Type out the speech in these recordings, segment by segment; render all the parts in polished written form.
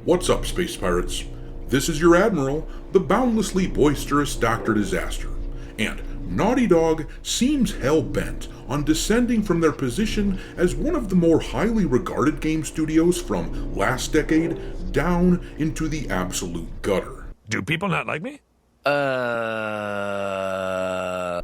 What's up, Space Pirates? This is your Admiral, the boundlessly boisterous Dr. Disaster, and Naughty Dog seems hell-bent on descending from their position as one of the more highly regarded game studios from last decade down into the absolute gutter. Do people not like me?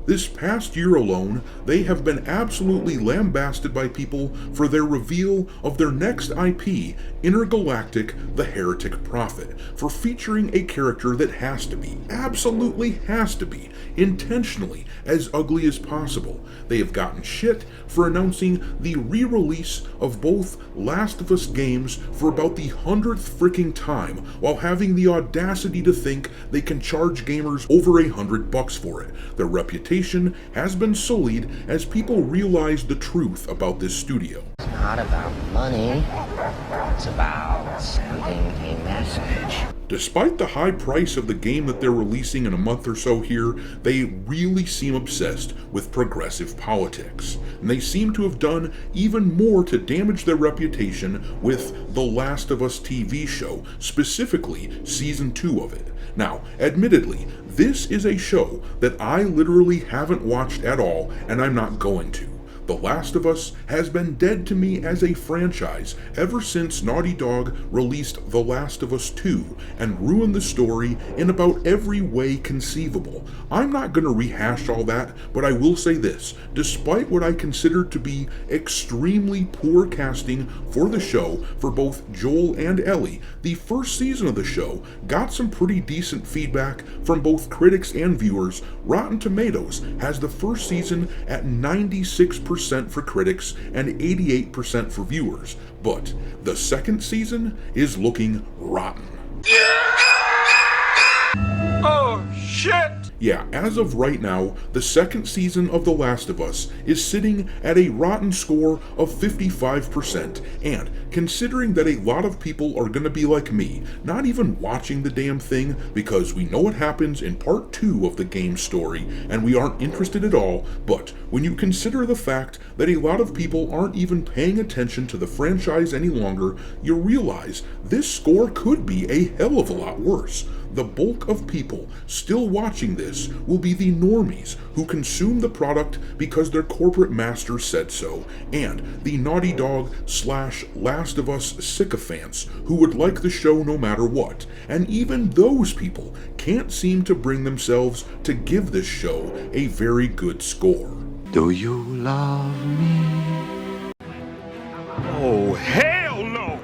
This past year alone, they have been absolutely lambasted by people for their reveal of their next IP, Intergalactic: The Heretic Prophet, for featuring a character that has to be, absolutely has to be, intentionally as ugly as possible. They have gotten shit for announcing the re-release of both Last of Us games for about the 100th freaking time, while having the audacity to think they can charge gamers over $100 for it. Their reputation has been sullied as people realize the truth about this studio. It's not about money, it's about sending a message. Despite the high price of the game that they're releasing in a month or so here, they really seem obsessed with progressive politics. And they seem to have done even more to damage their reputation with The Last of Us TV show, specifically Season 2 of it. Now, admittedly, this is a show that I literally haven't watched at all, and I'm not going to. The Last of Us has been dead to me as a franchise ever since Naughty Dog released The Last of Us 2 and ruined the story in about every way conceivable. I'm not going to rehash all that, but I will say this: despite what I consider to be extremely poor casting for the show for both Joel and Ellie, the first season of the show got some pretty decent feedback from both critics and viewers. Rotten Tomatoes has the first season at 96% for critics and 88% for viewers, but the second season is looking rotten. Oh, shit! Yeah, as of right now, the second season of The Last of Us is sitting at a rotten score of 55%, and considering that a lot of people are going to be like me, not even watching the damn thing because we know what happens in part 2 of the game story and we aren't interested at all, but when you consider the fact that a lot of people aren't even paying attention to the franchise any longer, you realize this score could be a hell of a lot worse. The bulk of people still watching this will be the normies who consume the product because their corporate master said so, and the Naughty Dog / Last of Us sycophants who would like the show no matter what. And even those people can't seem to bring themselves to give this show a very good score. Do you love me? Oh, hell no!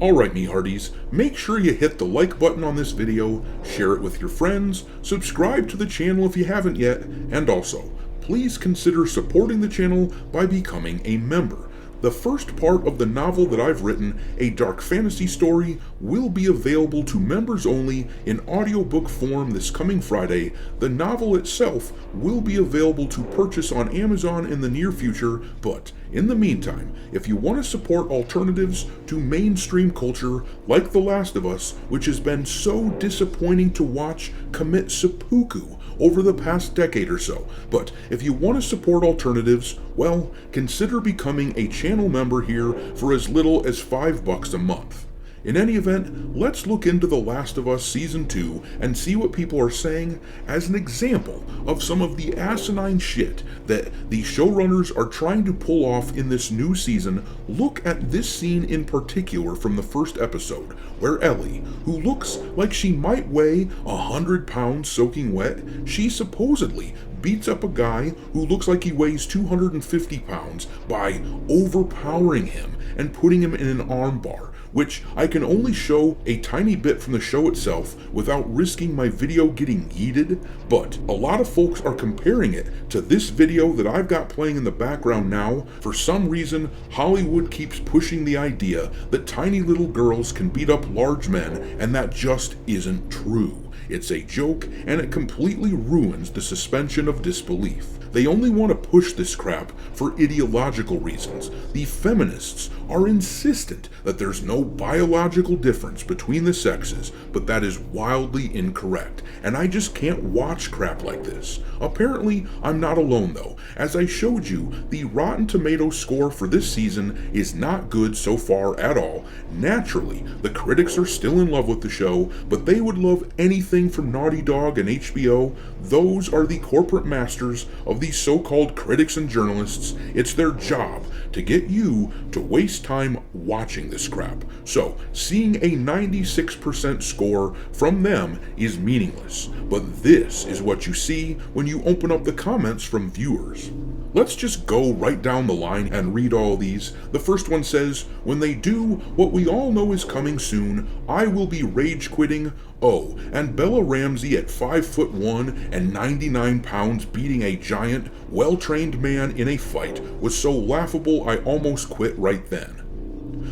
Alright, me hearties, make sure you hit the like button on this video, share it with your friends, subscribe to the channel if you haven't yet, and also, please consider supporting the channel by becoming a member. The first part of the novel that I've written, a dark fantasy story, will be available to members only in audiobook form this coming Friday. The novel itself will be available to purchase on Amazon in the near future, but in the meantime, if you want to support alternatives to mainstream culture like The Last of Us, which has been so disappointing to watch commit seppuku over the past decade or so, but if you want to support alternatives, well, consider becoming a channel member here for as little as $5 a month. In any event, let's look into The Last of Us Season 2 and see what people are saying as an example of some of the asinine shit that the showrunners are trying to pull off in this new season. Look at this scene in particular from the first episode, where Ellie, who looks like she might weigh 100 pounds soaking wet, she supposedly beats up a guy who looks like he weighs 250 pounds by overpowering him and putting him in an armbar, which I can only show a tiny bit from the show itself without risking my video getting yeeted, but a lot of folks are comparing it to this video that I've got playing in the background now. For some reason, Hollywood keeps pushing the idea that tiny little girls can beat up large men, and that just isn't true. It's a joke, and it completely ruins the suspension of disbelief. They only want to push this crap for ideological reasons. The feminists are insistent that there's no biological difference between the sexes, but that is wildly incorrect, and I just can't watch crap like this. Apparently, I'm not alone though. As I showed you, the Rotten Tomatoes score for this season is not good so far at all. Naturally, the critics are still in love with the show, but they would love anything from Naughty Dog and HBO. Those are the corporate masters of these so-called critics and journalists. It's their job to get you to waste time watching this crap. So, seeing a 96% score from them is meaningless. But this is what you see when you open up the comments from viewers. Let's just go right down the line and read all these. The first one says, "When they do what we all know is coming soon, I will be rage quitting. Oh, and Bella Ramsey at 5'1" and 99 pounds beating a giant, well-trained man in a fight was so laughable I almost quit right then.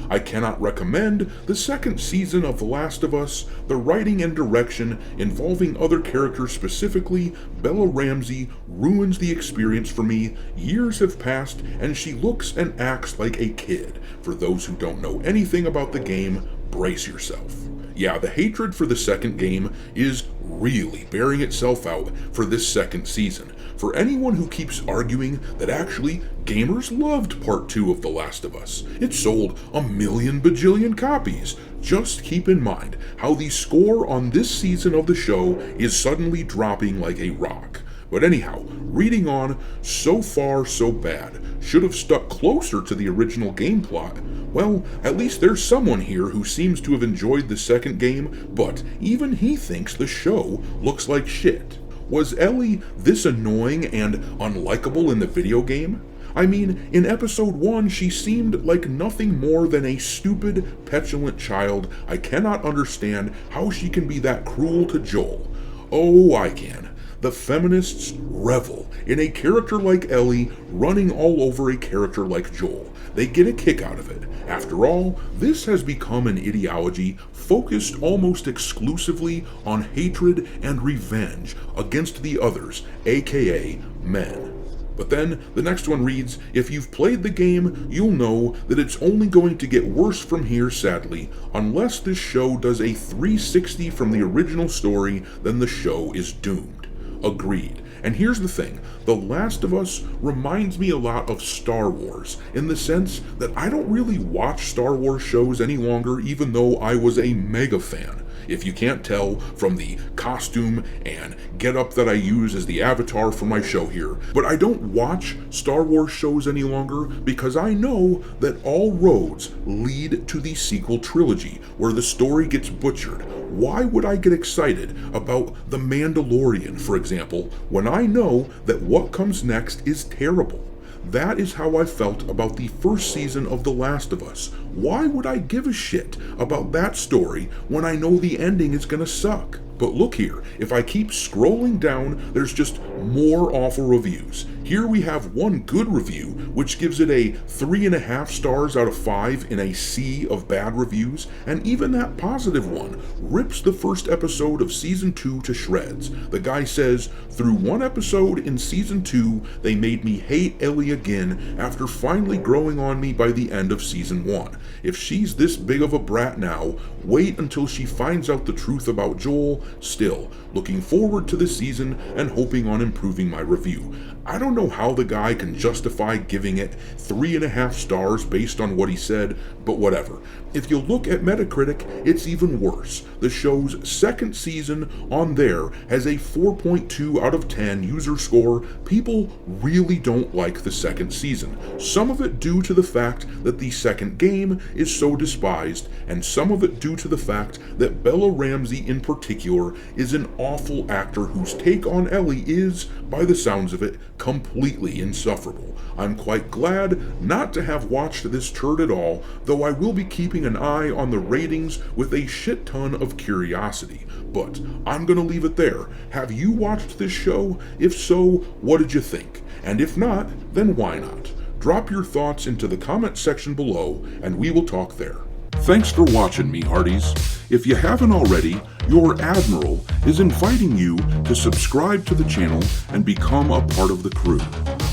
I cannot recommend the second season of The Last of Us. The writing and direction involving other characters, specifically Bella Ramsey, ruins the experience for me. Years have passed and she looks and acts like a kid. For those who don't know anything about the game, brace yourself." Yeah, the hatred for the second game is really bearing itself out for this second season. For anyone who keeps arguing that actually gamers loved part 2 of The Last of Us, it sold 1,000,000 bajillion copies. Just keep in mind how the score on this season of the show is suddenly dropping like a rock. But anyhow, reading on, so far so bad. Should have stuck closer to the original game plot. Well, at least there's someone here who seems to have enjoyed the second game, but even he thinks the show looks like shit. Was Ellie this annoying and unlikable in the video game? I mean, in episode 1, she seemed like nothing more than a stupid, petulant child. I cannot understand how she can be that cruel to Joel. Oh, I can. The feminists revel in a character like Ellie running all over a character like Joel. They get a kick out of it. After all, this has become an ideology focused almost exclusively on hatred and revenge against the others, aka men. But then, the next one reads, "If you've played the game, you'll know that it's only going to get worse from here, sadly. Unless this show does a 360 from the original story, then the show is doomed." Agreed. And here's the thing, The Last of Us reminds me a lot of Star Wars, in the sense that I don't really watch Star Wars shows any longer, even though I was a mega fan. If you can't tell from the costume and getup that I use as the avatar for my show here. But I don't watch Star Wars shows any longer because I know that all roads lead to the sequel trilogy, where the story gets butchered. Why would I get excited about The Mandalorian, for example, when I know that what comes next is terrible? That is how I felt about the first season of The Last of Us. Why would I give a shit about that story when I know the ending is gonna suck? But look here, if I keep scrolling down, there's just more awful reviews. Here we have one good review, which gives it a 3.5 stars out of 5 in a sea of bad reviews, and even that positive one rips the first episode of Season 2 to shreds. The guy says, "Through one episode in Season 2, they made me hate Ellie again after finally growing on me by the end of Season 1. If she's this big of a brat now, wait until she finds out the truth about Joel. Still, looking forward to the season and hoping on improving my review." I don't know how the guy can justify giving it 3.5 stars based on what he said, but whatever. If you look at Metacritic, it's even worse. The show's second season on there has a 4.2 out of 10 user score. People really don't like the second season. Some of it due to the fact that the second game is so despised, and some of it due to the fact that Bella Ramsey in particular is an awful actor whose take on Ellie is, by the sounds of it, completely completely insufferable. I'm quite glad not to have watched this turd at all, though I will be keeping an eye on the ratings with a shit ton of curiosity. But I'm gonna leave it there. Have you watched this show? If so, what did you think? And if not, then why not? Drop your thoughts into the comment section below, and we will talk there. Thanks for watching me, Hearties. If you haven't already, your Admiral is inviting you to subscribe to the channel and become a part of the crew.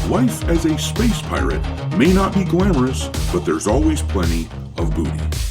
Life as a space pirate may not be glamorous, but there's always plenty of booty.